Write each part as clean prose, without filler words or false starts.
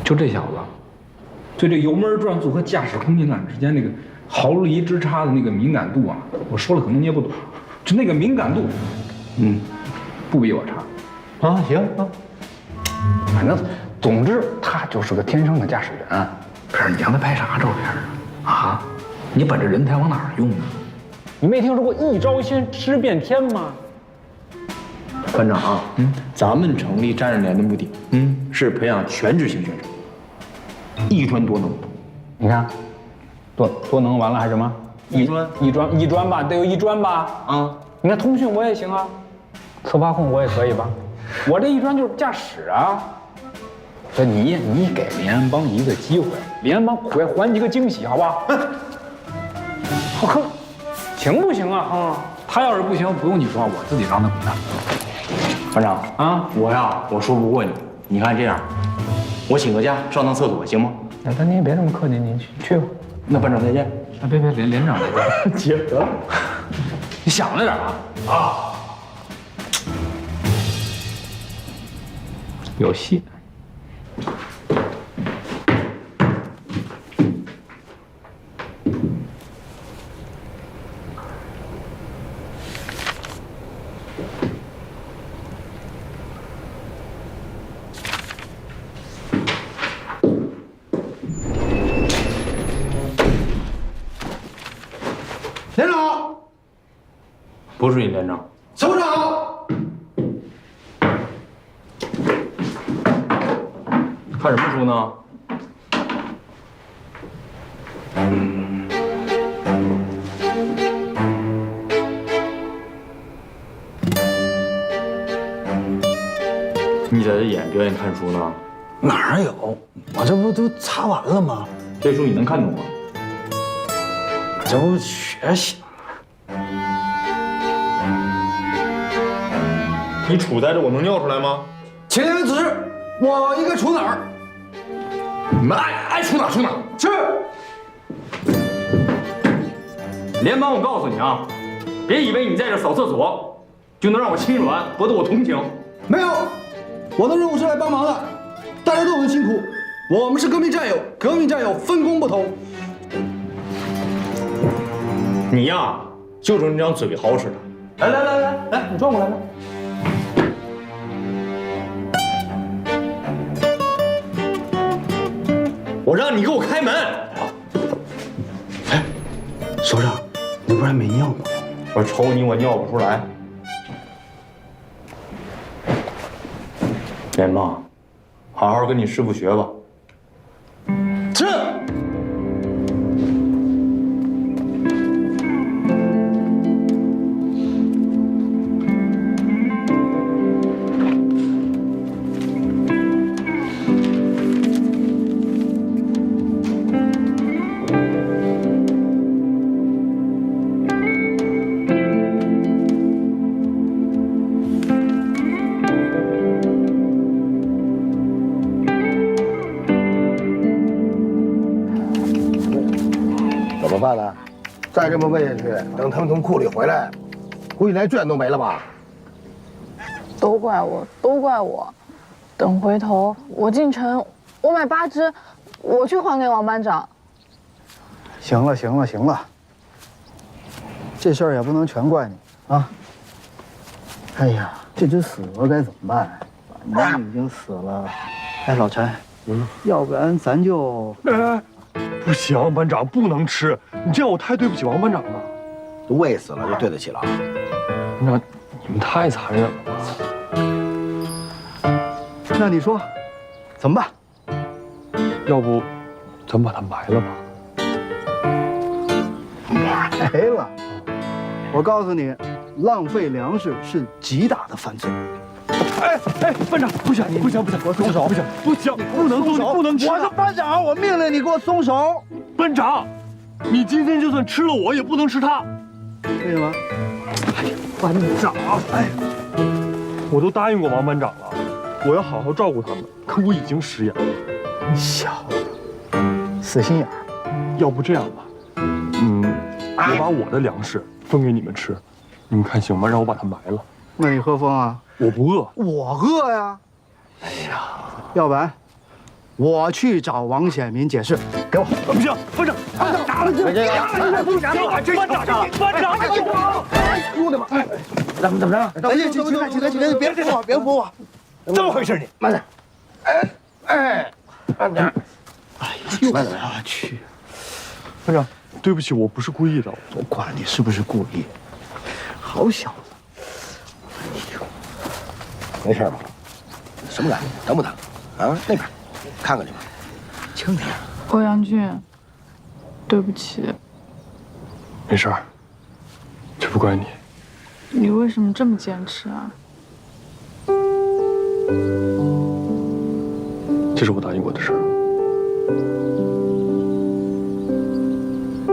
就这小子，对这油门转速和驾驶空间感之间那个毫厘之差的那个敏感度啊，我说了可能你也不懂，就那个敏感度，不比我差。啊，行啊，反正总之他就是个天生的驾驶员。可是你让他拍啥照片啊？啊，你把这人才往哪儿用呢？你没听说过一招鲜吃遍天吗？班长啊，咱们成立战士连的目的，是培养全职型选手，一专多能。你看，多能完了还是什么？一专吧，得有一专吧？啊，你看通讯我也行啊，策划控我也可以吧？我这一专就是驾驶啊。所以你给联安帮一个机会，联安帮苦也还你个惊喜，好不好？好看，行不行啊？啊，他要是不行，不用你说，我自己让他滚蛋。班长啊，我说不过你，你看这样，我请个假上趟厕所行吗？那您也别这么客气，您去吧。那班长再见。啊，别，连长再见。结得了，你想着点啊！啊，有戏。连长，不是你连长，首长，看什么书呢？你在这演表演看书呢？哪有？我这不都擦完了吗？这书你能看懂吗？这不学习。你杵在这，我能尿出来吗？请你们指示，我应该杵哪儿？你们爱杵哪儿杵哪儿。是。联邦，我告诉你啊，别以为你在这扫厕所就能让我心软，博得我同情。没有，我的任务是来帮忙的，大家都很辛苦，我们是革命战友，革命战友分工不同。你呀，就是那张嘴好使的。来，你转过来来。我让你给我开门。哎，首长，你不是还没尿吗？我瞅你，我尿不出来。联邦，好好跟你师傅学吧。是。怎么办呢？再这么喂下去，等他们从库里回来，估计连卷都没了吧？都怪我，都怪我。等回头我进城，我买8只，我去还给王班长。行了，这事儿也不能全怪你啊。哎呀，这只死鹅该怎么办？反正已经死了。哎，老陈，要不然咱就……不行，班长不能吃，你这样我太对不起王班长了。都喂死了，就对得起了。班长，你们太残忍了吧？那你说，怎么办？要不，咱把它埋了吧？埋了？我告诉你，浪费粮食是极大的犯罪。哎，班长，不行，不行，给我松手！不行，不能动，不能吃。我是班长，我命令你给我松手！班长，你今天就算吃了我，也不能吃它。为什么？班长，我都答应过王班长了，我要好好照顾他们，可我已经食言了。你小子，死心眼儿。要不这样吧，我把我的粮食分给你们吃，你们看行吗？让我把它埋了。那你喝风啊？我不饿。我饿呀！哎呀，要不然我去找王显民解释。给我，不行，班长，打了这个，班长，兄弟们，哎，怎么着？哎，起来，别扶我，怎么回事你？慢点，慢点。哎呀，慢点啊！去，班长，对不起，我不是故意的。我管你是不是故意，好小子。没事吧？什么感觉？疼不疼？啊，那边，看看去吧。轻点。欧阳俊，对不起，没事儿，这不怪你。你为什么这么坚持啊？这是我答应过的事儿。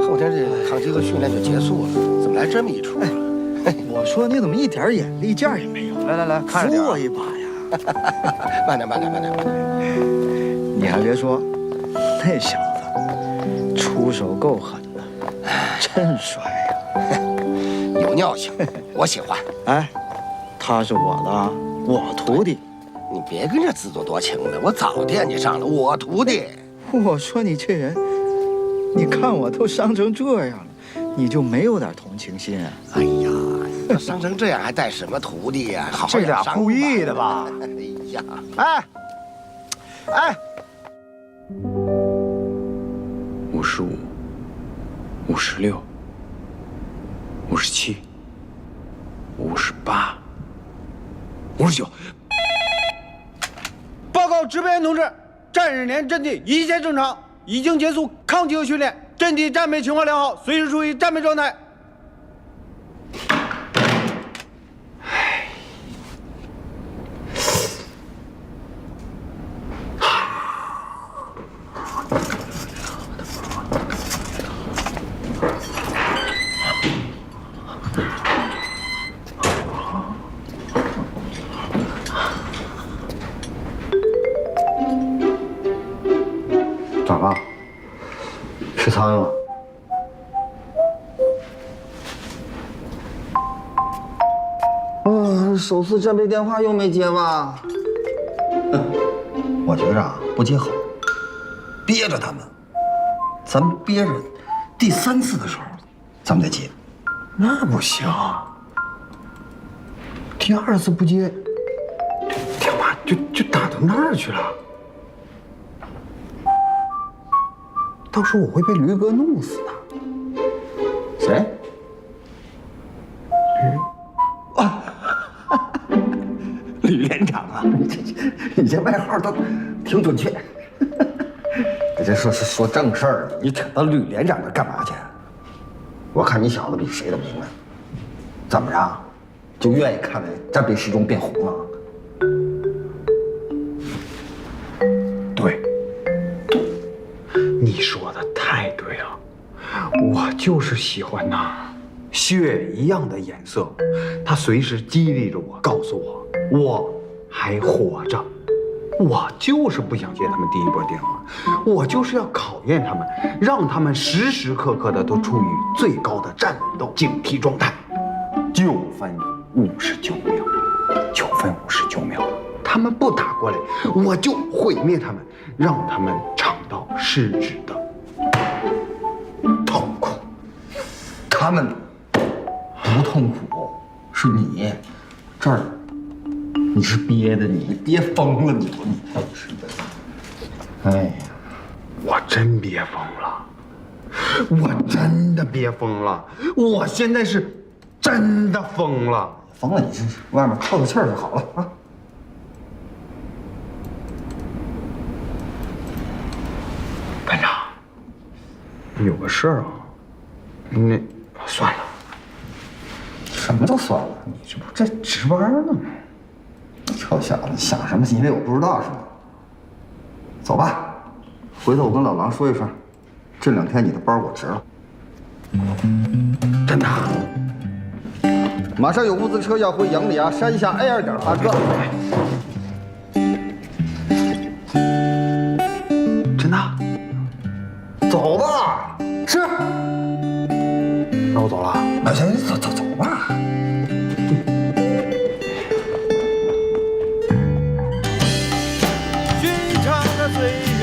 后天这抗击和训练就结束了，怎么来这么一出啊？我说你怎么一点眼力劲儿也没有？来，看着点。扶我一把呀！慢点。你还别说，那小子出手够狠的，真帅呀！有尿性，我喜欢。哎，他是我的，我徒弟。你别跟这自作多情的，我早惦记上了，我徒弟。我说你这人，你看我都伤成这样了，你就没有点同情心啊？哎呀，伤成这样还带什么徒弟呀？好好这俩伤故意的吧？哎呀，哎，55、56、57、58、59。报告值班员同志，战士连阵地一切正常，已经结束抗击和训练，阵地战备情况良好，随时处于战备状态。咋了？吃苍蝇了？首次战备电话又没接吧？我觉着啊，不接好，憋着他们。咱们憋着，第3次的时候，咱们再接。那不行，第2次不接，电话就打到那儿去了。到时候我会被驴哥弄死的。谁？吕连长啊，你这外号都挺准确。你这说正事儿，你扯到吕连长那干嘛去？我看你小子比谁都明白。怎么着，就愿意看在战备时钟变红了？对，你说的太对了，我就是喜欢那血一样的颜色，它随时激励着我，告诉我我还活着。我就是不想接他们第一波电话，我就是要考验他们，让他们时时刻刻的都处于最高的战斗警惕状态。9分59秒，9分59秒，他们不打过来，我就毁灭他们，让他们尝到失职的痛苦。他们不痛苦，是你这儿，你是憋的，你憋疯了，你是的。哎呀，我真憋疯了，我真的憋疯了，我现在是真的疯了。疯了，你这外面透透气儿就好了啊。班长，有个事儿啊，那算了。什么都算了，你这不在值班呢吗？臭小子，想什么？以为我不知道是吗？走吧，回头我跟老狼说一声，这2天你的班我值了。真的？马上有物资车要回杨里啊山下 A2点发车。真的？走吧。是。那我走了。那行，走吧。寻常的岁月。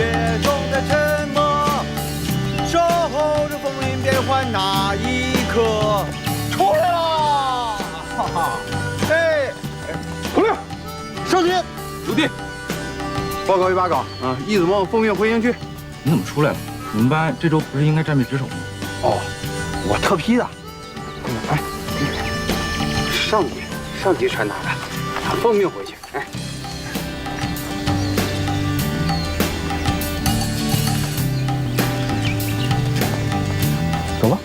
报告1把岗啊，易子梦奉命回营区。你怎么出来了？你们班这周不是应该战备值守吗？哦，我特批的。哎，上级传达的，他奉命回去。哎，走吧。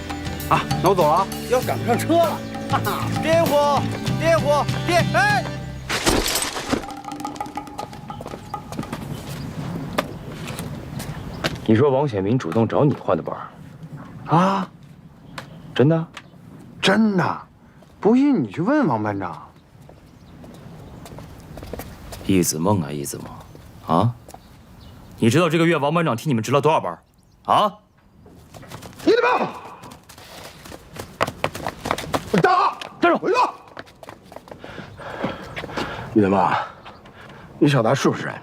啊，那我走了啊，要赶不上车了。哈哈，点火，点火，点！哎。你说王显民主动找你换的班？啊，真的？真的，不信你去问王班长。易子梦啊，易子梦，啊，你知道这个月王班长替你们值了多少班？啊？你的命！我打！站住！回去！你他妈，你小子是不是人？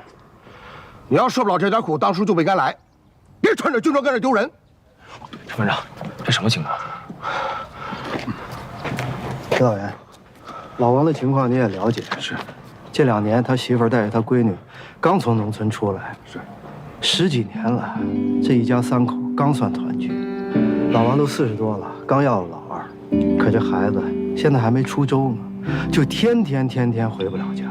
你要受不了这点苦，当初就不应该来，别穿着军装跟这丢人。陈班长，这什么情况？指导员，老王的情况你也了解。是，这2年他媳妇儿带着他闺女刚从农村出来，是， 10几年了，这一家3口刚算团聚。老王都40多了，刚要了老2，可这孩子现在还没出州呢，就天天回不了家。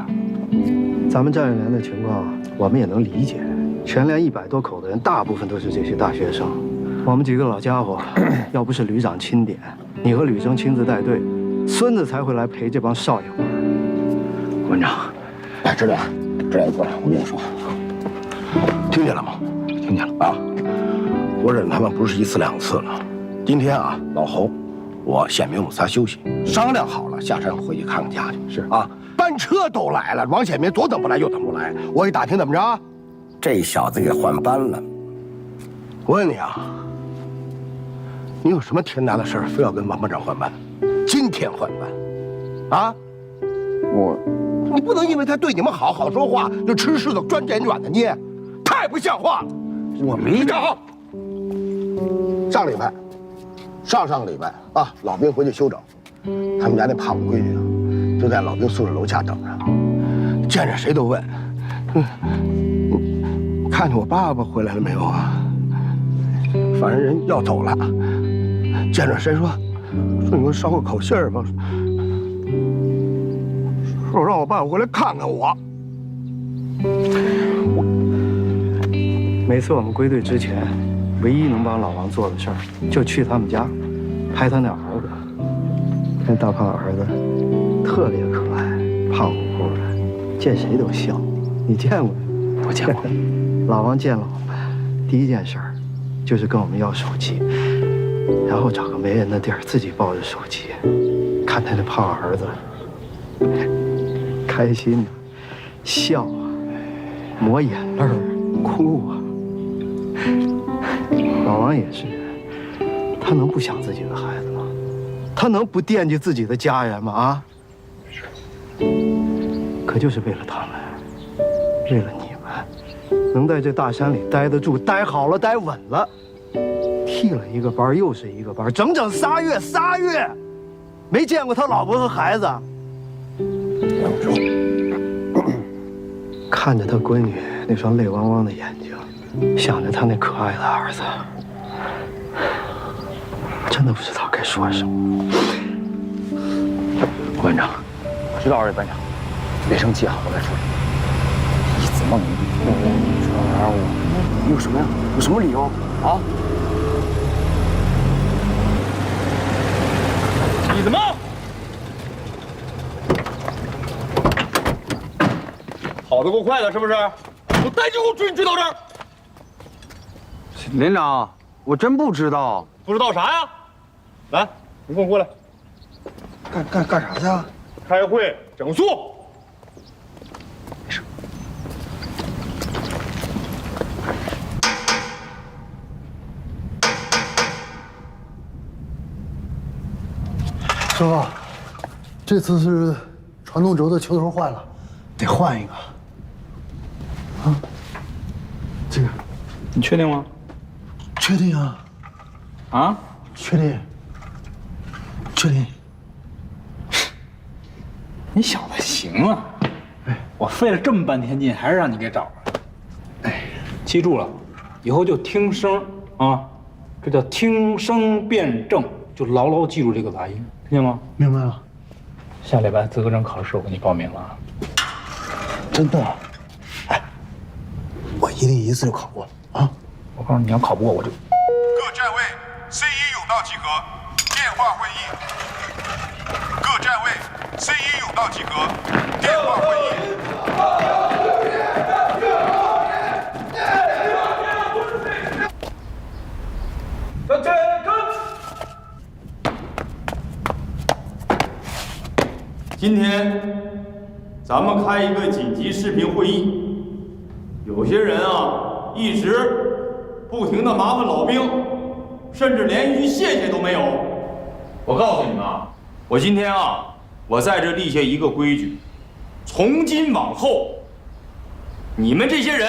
咱们战士连的情况我们也能理解，全连100多口的人，大部分都是这些大学生。我们几个老家伙，要不是旅长钦点，你和吕征亲自带队，孙子才会来陪这帮少爷玩。班长，哎，知了，过来，我跟你说，听见了吗？听见了啊！我忍他们不是1次2次了。今天啊，老侯，我显明我仨休息，商量好了，下山回去看看家去。是啊，班车都来了，王显明左等不来，右等不来。我一打听怎么着，这小子给换班了。我问你啊，你有什么天大的事儿，非要跟王班长换班？今天换班，啊？你不能因为他对你们好好说话，就吃柿子钻针软的捏，太不像话了。我没站好。上上个礼拜啊，老兵回去休整，他们家那胖闺女啊，就在老兵宿舍楼下等着，见着谁都问，看见我爸爸回来了没有啊？反正人要走了，见着谁说你给我捎个口信儿吧，说让我爸爸回来看看我。每次我们归队之前，唯一能帮老王做的事儿，就去他们家，拍他那儿子。那大胖儿子特别可爱，胖乎乎的，见谁都笑。你见过没？我见过。老王见了我们，第一件事儿就是跟我们要手机，然后找个没人的地儿，自己抱着手机，看他那胖儿子开心啊，笑啊，抹眼泪儿，哭啊。老王也是人，他能不想自己的孩子吗？他能不惦记自己的家人吗？啊！可就是为了他们，为了你们，能在这大山里待得住、待好了、待稳了，替了一个班又是一个班，整整3月，没见过他老婆和孩子。看着他闺女那双泪汪汪的眼睛，想着他那可爱的儿子，真的不知道该说什么。胡班长，我知道二位班长，别生气啊，我来处理。易子梦，这玩意儿我有什么呀？有什么理由啊？易子梦，跑得够快的，是不是？我带着我追你追到这儿。连长，我真不知道。不知道啥呀？来，你跟我过来。干啥去啊？开会整肃。师傅，这次是传动轴的球头坏了，得换一个。啊，这个，你确定吗？确定啊？啊？确定。确定。你小子行啊！我费了这么半天劲，还是让你给找着了。记住了，以后就听声啊，这叫听声辨证，就牢牢记住这个发音，听见吗？明白了。下礼拜资格证考试我给你报名了啊。真的？哎，我一定一次就考过了啊！我告诉你，你要考不过我就。各站位 C1甬道集合，电话会议。各站位 C1甬道集合，电话会议。今天咱们开一个紧急视频会议，有些人啊一直不停的麻烦老兵，甚至连一句谢谢都没有。我告诉你们啊，我今天啊，我在这立下一个规矩，从今往后，你们这些人，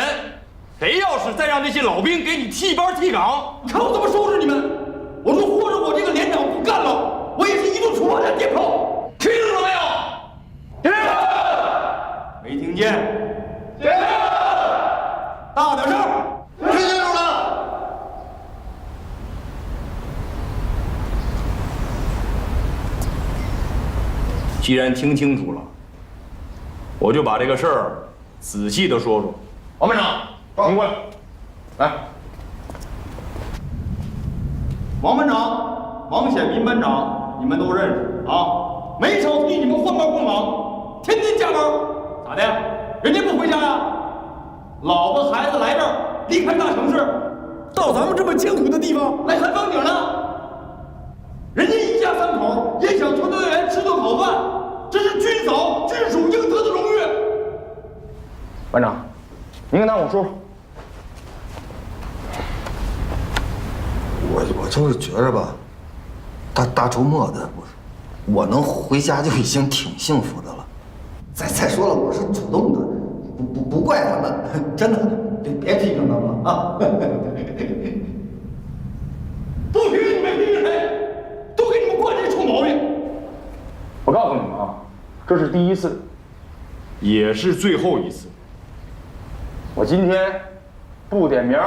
谁要是再让这些老兵给你替班替岗，你看我怎么收拾你们！我说或者我这个连长不干了，我也是一顿处罚点电炮，听清楚了没有？没听见？大点声！听清楚了。既然听清楚了，我就把这个事儿仔细的说说。王班长，您过来，来。王班长、王显民班长，你们都认识啊？没少替你们换班换岗，天天加班，咋的？人家不回家呀？老婆孩子来这儿，离开大城市，到咱们这么艰苦的地方来看风景呢。人家一家三口也想团团圆圆吃顿好饭，这是军嫂军属应得的荣誉。班长，您跟他我说说。我就是觉着吧，大周末的，我能回家就已经挺幸福的了。再说了，我是主动的，不怪他们，真的，别批评他们了啊！不批评你们批评谁？都给你们惯这臭毛病。我告诉你们啊，这是第一次，也是最后一次。我今天不点名，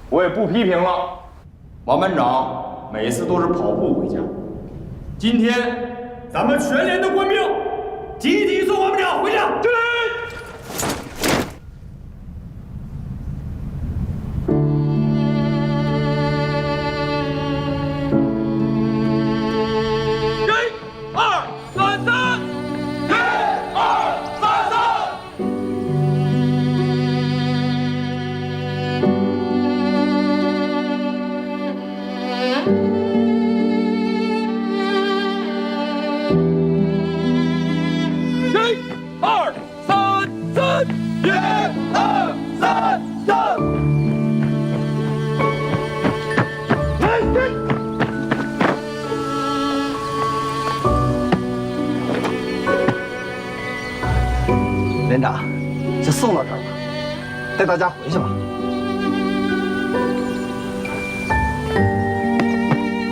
我也不批评了。王班长每次都是跑步回家，今天咱们全连的官兵集体送王班长回家。敬礼！连长，就送到这儿吧，带大家回去吧。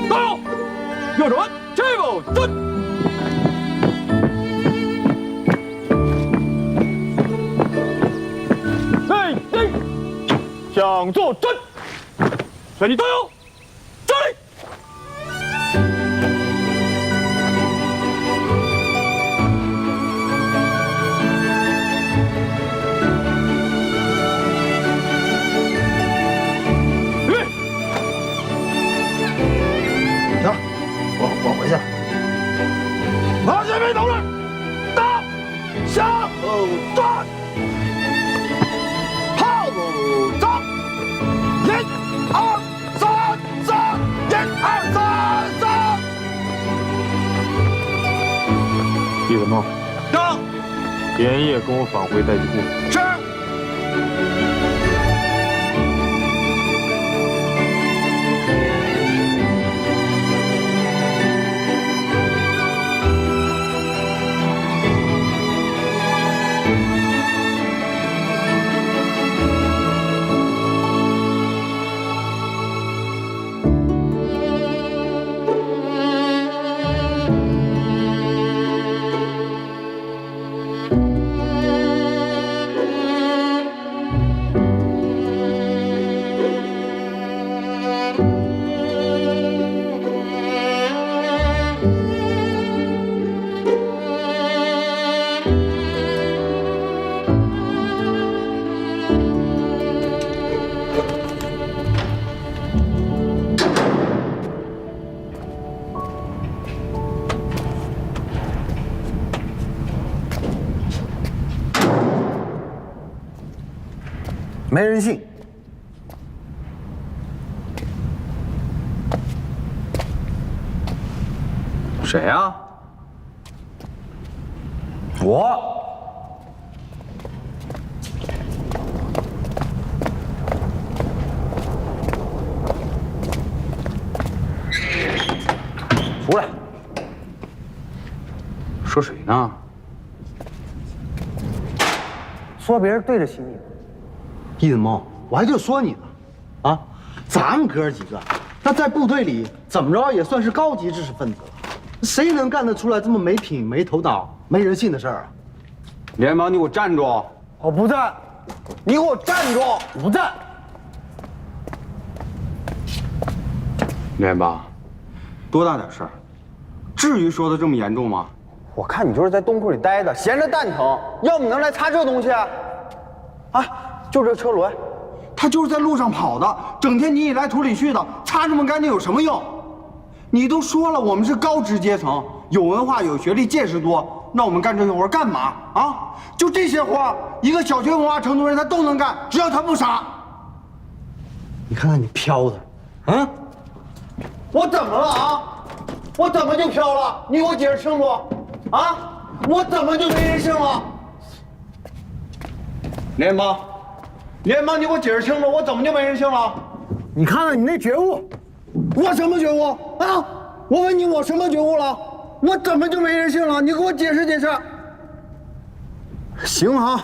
到，右转，这步蹲。内定，向左转，全体都有，这里。我回去了。马前辈同志，到，向后转，炮路走，1、2、3、3，1、2、3、3。弟子们，到，连夜跟我返回待机部。是。人信。谁呀？我。出来。说谁呢？说别人对得起你。易子梦，我还就说你呢，啊，咱们哥几个，那在部队里怎么着也算是高级知识分子了，谁能干得出来这么没品、没头脑、没人性的事儿啊？连忙，你给我站住！我不站，你给我站住！不站！连帮，多大点事儿，至于说的这么严重吗？我看你就是在洞窟里待着，闲着蛋疼，要不你能来擦这东西啊？啊，就这车轮，他就是在路上跑的，整天泥里来土里去的，擦这么干净有什么用？你都说了，我们是高知阶层，有文化、有学历、见识多，那我们干这些活干嘛啊？就这些活，一个小学文化程度人他都能干，只要他不傻。你看看你飘的，嗯？我怎么了啊？我怎么就飘了？你给我解释清楚！啊，我怎么就没人性了？联邦，联邦，你给我解释清楚，我怎么就没人性了？你看看你那觉悟，我什么觉悟啊？我问你，我什么觉悟了？我怎么就没人性了？你给我解释解释。行哈。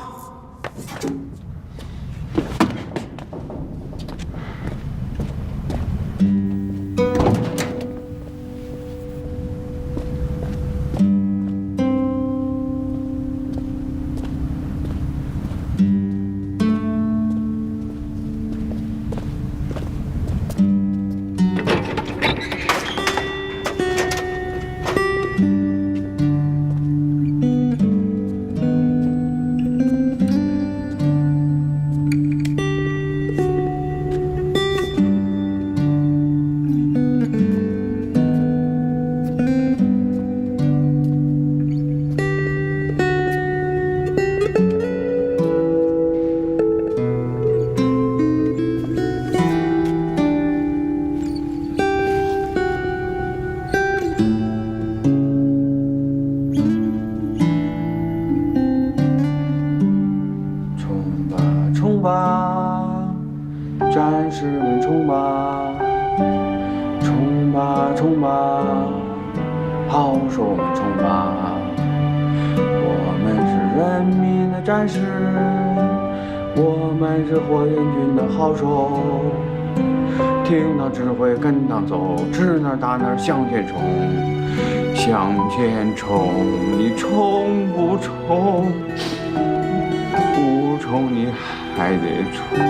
战士们冲吧，冲吧冲吧，好手们冲吧！我们是人民的战士，我们是火焰军的好手。听到指挥跟党走，指哪打哪向前冲，向前冲！你冲不冲？不冲你还得冲。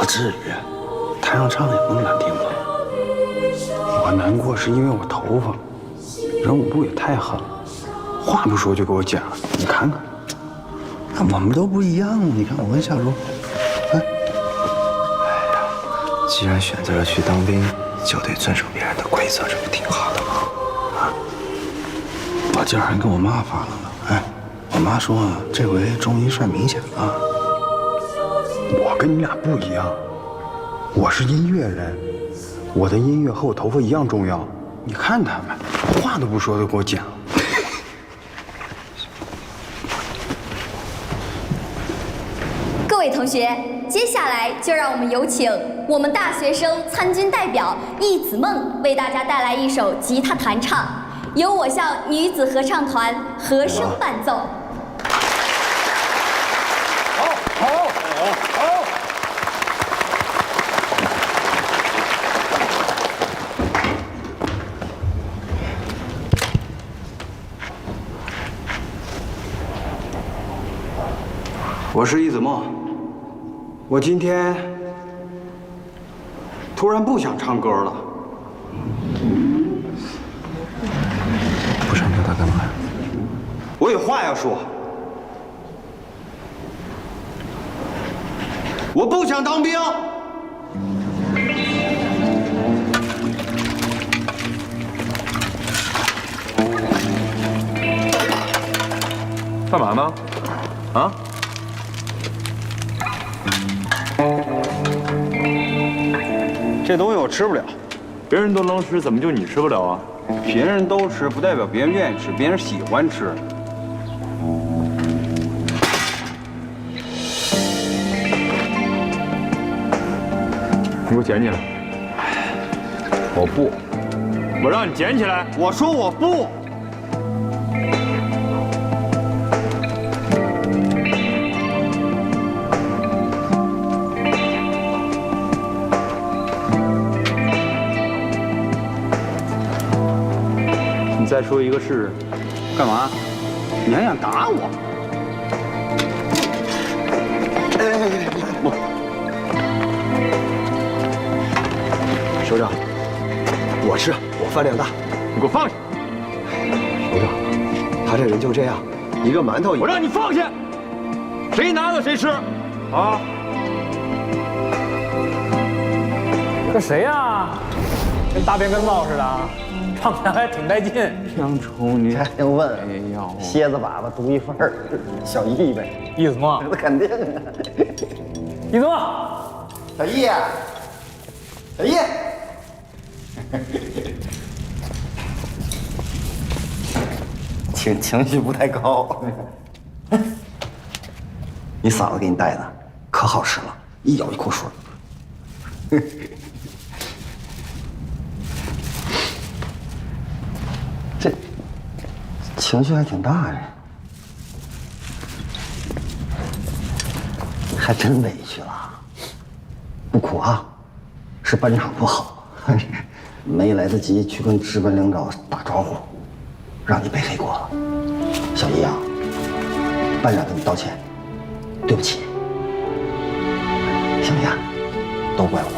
至于，台上唱的也那么难听吗？我难过是因为我头发，人舞步也太狠了，话不说就给我剪了。你看看，那我们都不一样啊！你看我跟小茹，哎呀，既然选择了去当兵，就得遵守别人的规则，这不挺好的吗？啊！我今儿还跟我妈发了呢，哎，我妈说这回中医算明显了。我跟你俩不一样，我是音乐人，我的音乐和我头发一样重要。你看他们，话都不说就给我剪了。各位同学，接下来就让我们有请我们大学生参军代表易子梦为大家带来一首吉他弹唱，由我校女子合唱团和声伴奏。我是易子梦，我今天突突然不想唱歌了。不唱歌他干嘛呀？我有话要说。我不想当兵。干嘛呢？啊？这东西我吃不了。别人都能吃，怎么就你吃不了啊？别人都吃，不代表别人愿意吃，别人喜欢吃。你给我捡起来！我不，我让你捡起来！我说我不。你再说一个试试。干嘛？你还想打我？首长，我吃，我饭量大。你给我放下！首长，他这人就这样，一个馒头。我让你放下！谁拿的谁吃，啊！这谁呀？跟大便跟灶似的，唱起来还挺带劲。杨愁你还用问？哎呀，蝎子粑粑独一份儿，小易呗。易子墨，那肯定啊。易子墨，小易，小易。情绪不太高。你嫂子给你带的，可好吃了，一咬一口水。这情绪还挺大呀，还真委屈了。不苦啊，是班长不好。没来得及去跟值班领导打招呼，让你背黑锅了。小姨啊，班长跟你道歉，对不起。行不行？都怪我，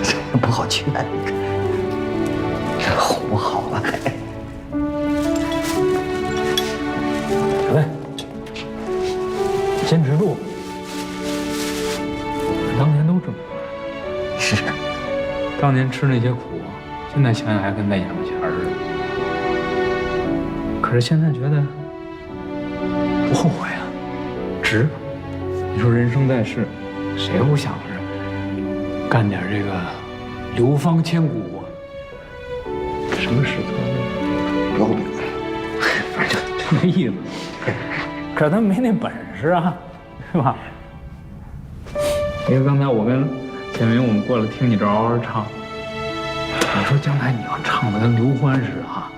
这不好劝，这哄不好了。来，坚持住。当年都这么过，是，当年吃那些苦，现在想想还跟在眼巴前似的。可是现在觉得不后悔啊，值。你说人生在世，谁不想着干点这个流芳千古啊？什么史册呢？有理，反正就那意思。可是他没那本事啊，是吧？因为刚才我跟建明，我们过来听你这嗷嗷唱，我说将来你要唱的跟刘欢似的啊，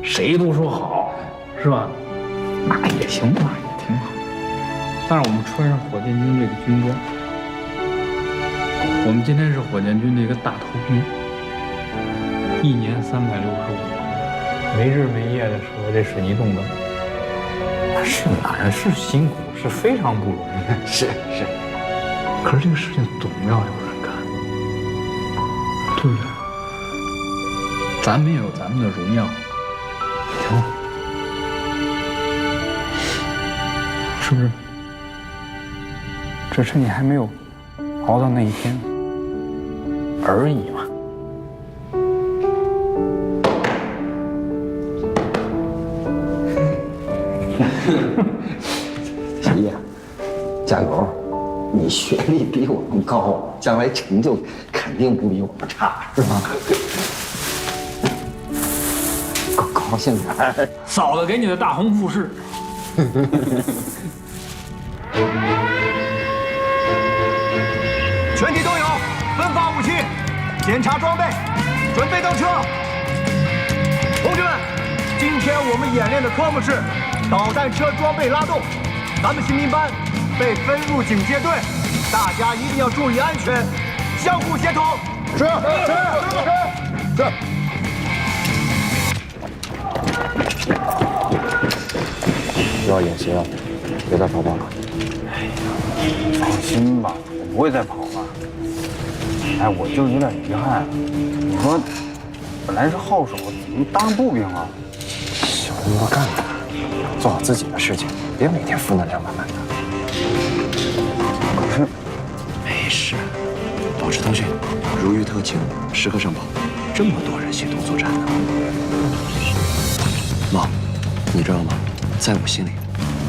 谁都说好，是吧？那也行，那也挺好。但是我们穿上火箭军这个军装，我们今天是火箭军这个大头兵，1年365，没日没夜的守这水泥洞子，是难，是辛苦，是非常不容易。是。可是这个事情总要有人干，对不对？咱们也有咱们的荣耀，行吗？是不是？只是你还没有熬到那一天而已嘛。小叶，加油！你学历比我们高，将来成就肯定不比我们差，是吧？高兴点。嫂子给你的大红富士。全体都有，分发武器，检查装备，准备登车。同志们，今天我们演练的科目是导弹车装备拉动。咱们新兵班被分入警戒队，大家一定要注意安全，相互协同。是。又要演习了，别再跑跑了。放心吧，不会再跑了。哎，我就是有点遗憾。你说，本来是号手，怎么当上步兵了？小人多干吧，做好自己的事情，别每天负能量满满的。可是，没事，保持通讯，如遇特情，时刻上报。这么多人协同作战呢。妈，你知道吗？在我心里，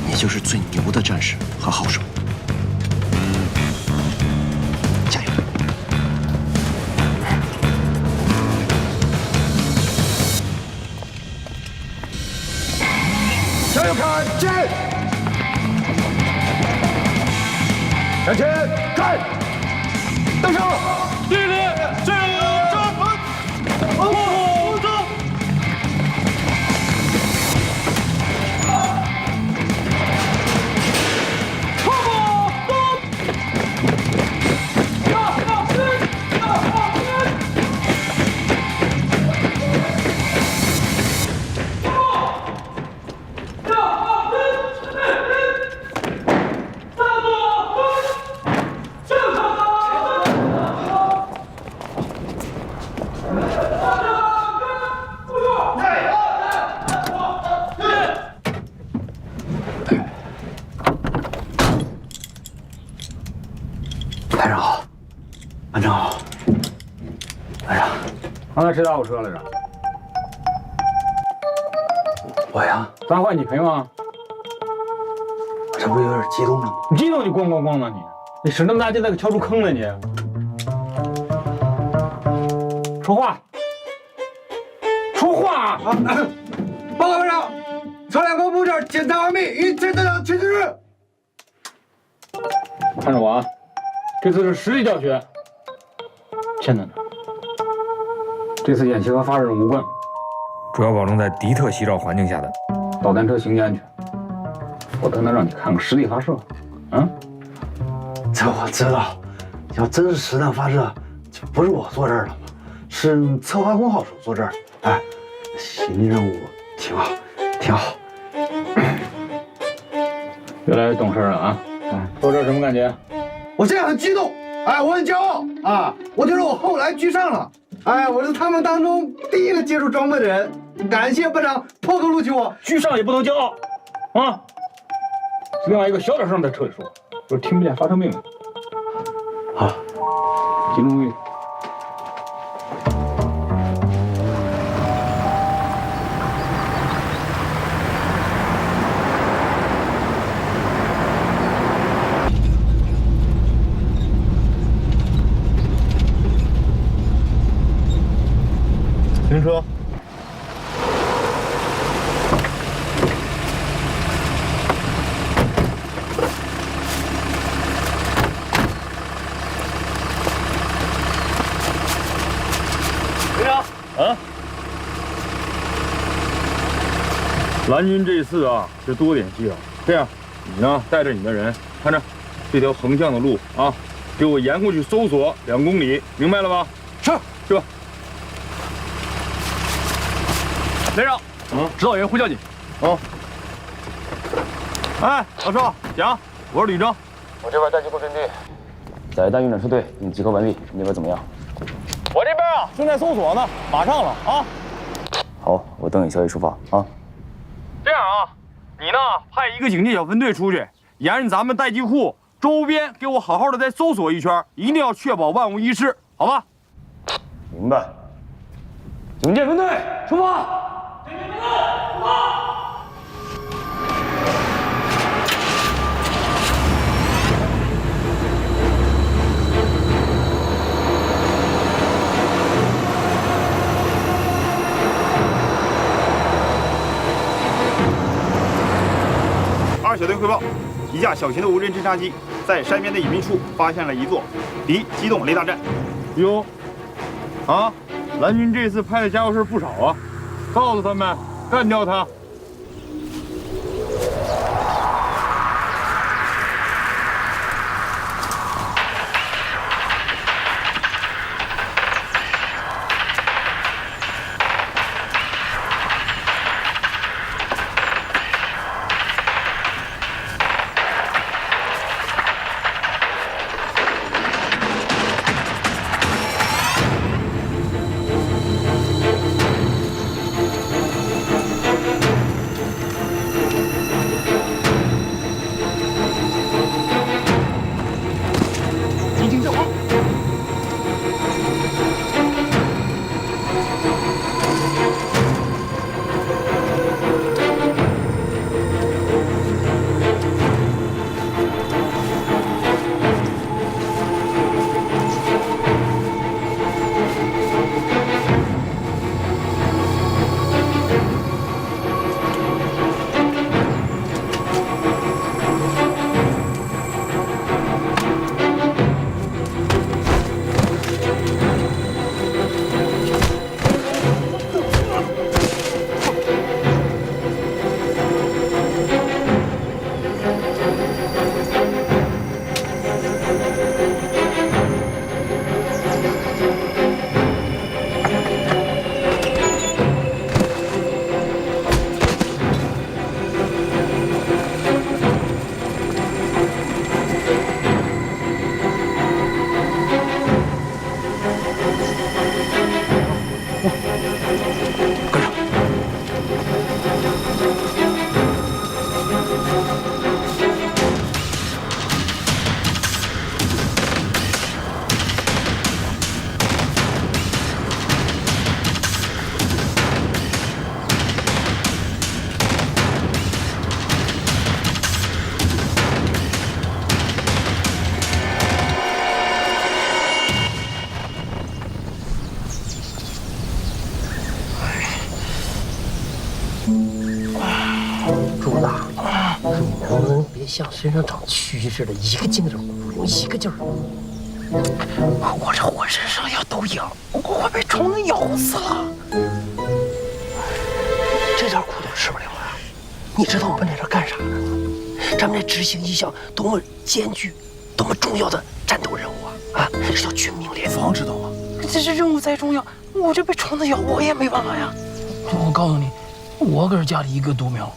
你就是最牛的战士和好手。加油！向右看齐，向前看，登上，弟弟，这排长好，班长好。班长，刚才谁打我车来着？我呀，咱换你赔吗？我这不有点激动了吗？你激动就咣咣咣的你，你使那么大劲再给敲出坑来你。说话，说话啊！报告班长，车辆公布证检查完毕，一切都要请指示。看着我啊，这次是实地教学。现在呢，这次演习和发射任务无关，主要保证在敌特袭扰环境下的导弹车行进安全。我等等让你看看实地发射，啊？这我知道，要真是实弹发射，就不是我坐这儿了嘛，是策划工号手坐这儿。哎，行进任务挺好，挺好。越来越懂事了啊！坐这儿什么感觉？我现在很激动，哎，我很骄傲啊！我觉得我后来居上了，哎，我是他们当中第一个接触装备的人。感谢班长破格录取我，居上也不能骄傲啊！另外一个小点声在车里说，就是听不见发射命令。好，集中注意。停车。队长，啊，蓝军这次啊是多点戏啊。这样，你呢带着你的人，看着这条横向的路啊，给我沿过去搜索2公里，明白了吧？是，去吧。连长，指导员呼叫你。哎，老少，讲，我是吕征。我这边待机后阵地，载弹运转车队已经集合完毕，你那边怎么样？我这边啊正在搜索呢，马上了啊。好，我等你消息出发啊。这样啊，你呢派一个警戒小分队出去，沿着咱们待机库周边给我好好的再搜索一圈，一定要确保万无一失，好吧？明白。警戒分队出发。2小队汇报，一架小型的无人侦察机在山边的隐秘处发现了一座敌机动雷达站。哟，啊，蓝军这次派的家伙事不少啊，告诉他们干掉他。像身上长蛆似的，一个劲儿咕噜，一个劲儿。我这浑身上下都痒，我快被虫子咬死了。这点苦都吃不了啊！你知道我们来这干啥的吗？咱们来执行一项多么艰巨、多么重要的战斗任务啊！啊，这叫军民联防，知道吗？这任务再重要，我这被虫子咬，我也没办法呀。我告诉你，我可是家里一个独苗，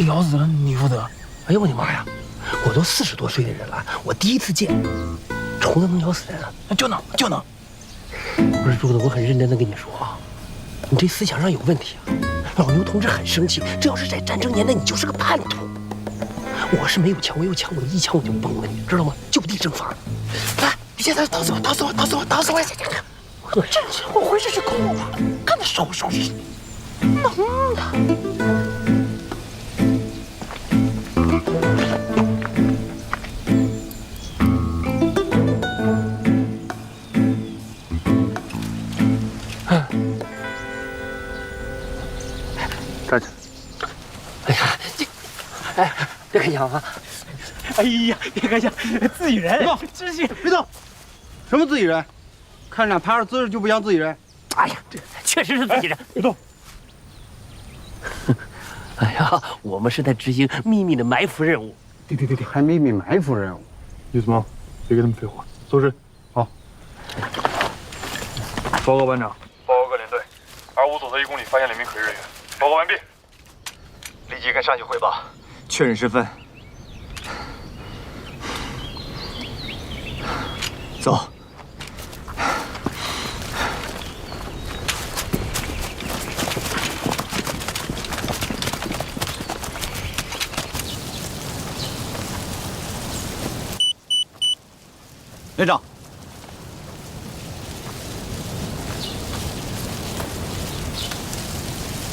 咬死了你负责。哎呦我的妈呀！我都40多岁的人了，我第一次见虫子能咬死人啊！就能。不是柱子，我很认真的跟你说啊，你这思想上有问题啊！老牛同志很生气，这要是在战争年代，你就是个叛徒。我是没有枪，我有枪，我一枪我就崩了，你知道吗？就地正法。来，你现在打死我！我真是，我回去去抠我吧，看他收不收拾。能的。站起来！哎呀，别开枪啊！哎呀，别开枪，自己人，知心。别动！什么自己人？看俩爬着姿势就不像自己人。哎呀，这确实是自己人。别动！哎呀，我们是在执行秘密的埋伏任务。对，还秘密埋伏任务。李子萌，别跟他们废话，走人。好。报告班长，报告各连队，25左侧1公里发现2名可疑人员。报告完毕。立即跟上去汇报，确认身份。走。连长。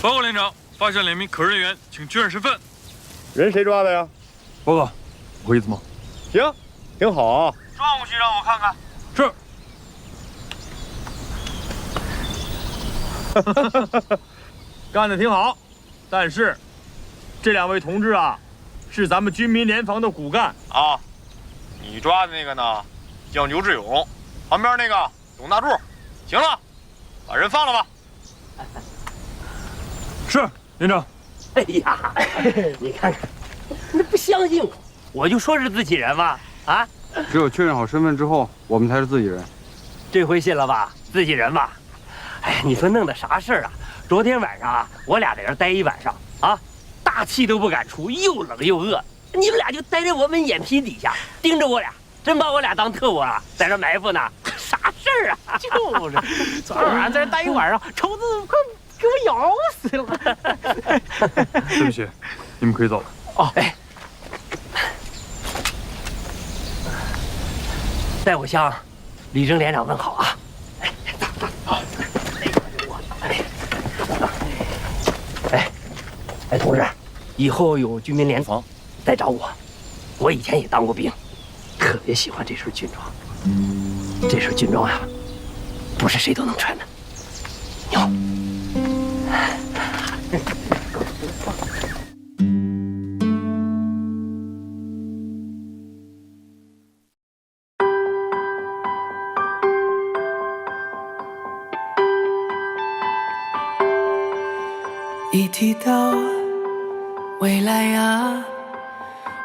报告连长，发现2名可疑人员，请确认身份。人谁抓的呀？报告，我和一子萌。行，挺好啊。状物去让我看看。是。干得挺好，但是这2位同志啊，是咱们军民联防的骨干啊。你抓的那个呢，叫牛志勇，旁边那个董大柱。行了，把人放了吧。是，连长。哎呀，你看看，你不相信我就说是自己人嘛！啊，只有确认好身份之后，我们才是自己人。这回信了吧？自己人吧？哎，你说弄的啥事儿啊？昨天晚上啊，我俩在这待一晚上啊，大气都不敢出，又冷又饿，你们俩就待在我们眼皮底下盯着我俩，真把我俩当特务啊，在这埋伏呢？啥事儿啊？就是，昨晚上在这待一晚上，虫子快给我咬死了。对不起，你们可以走了。哦，哎，代我向李征连长问好啊！哎，同志，以后有军民联防，再找我。我以前也当过兵，特别喜欢这身军装。这身军装呀，不是谁都能穿的，牛。一提到未来啊，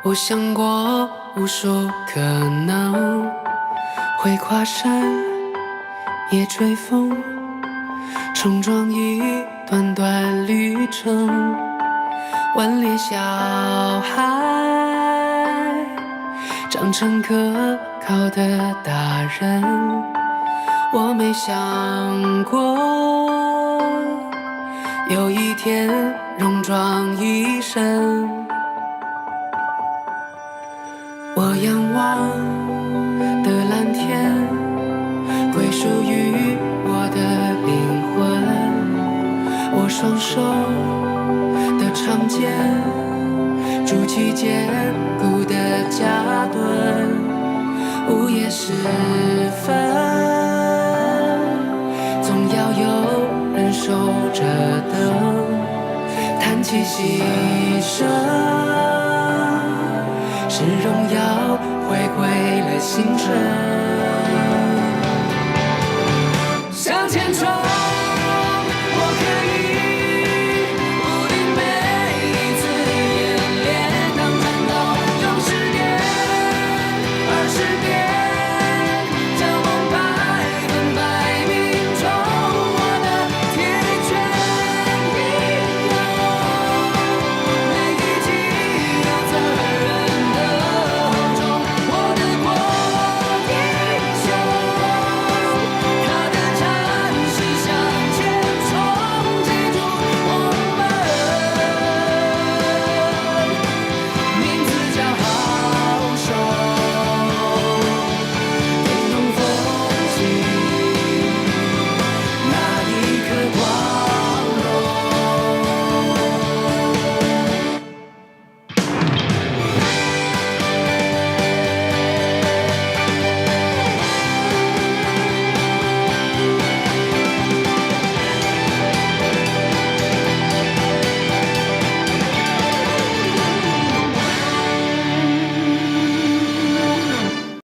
我想过无数可能，会跨山也追风，冲撞一段段旅程。顽劣小孩长成可靠的大人，我没想过有一天戎装一身。我仰望的蓝天归属于我的灵魂，我双手的长剑筑起坚固的家墩。午夜时分总要有人守着灯，叹气息声是荣耀回归了青春。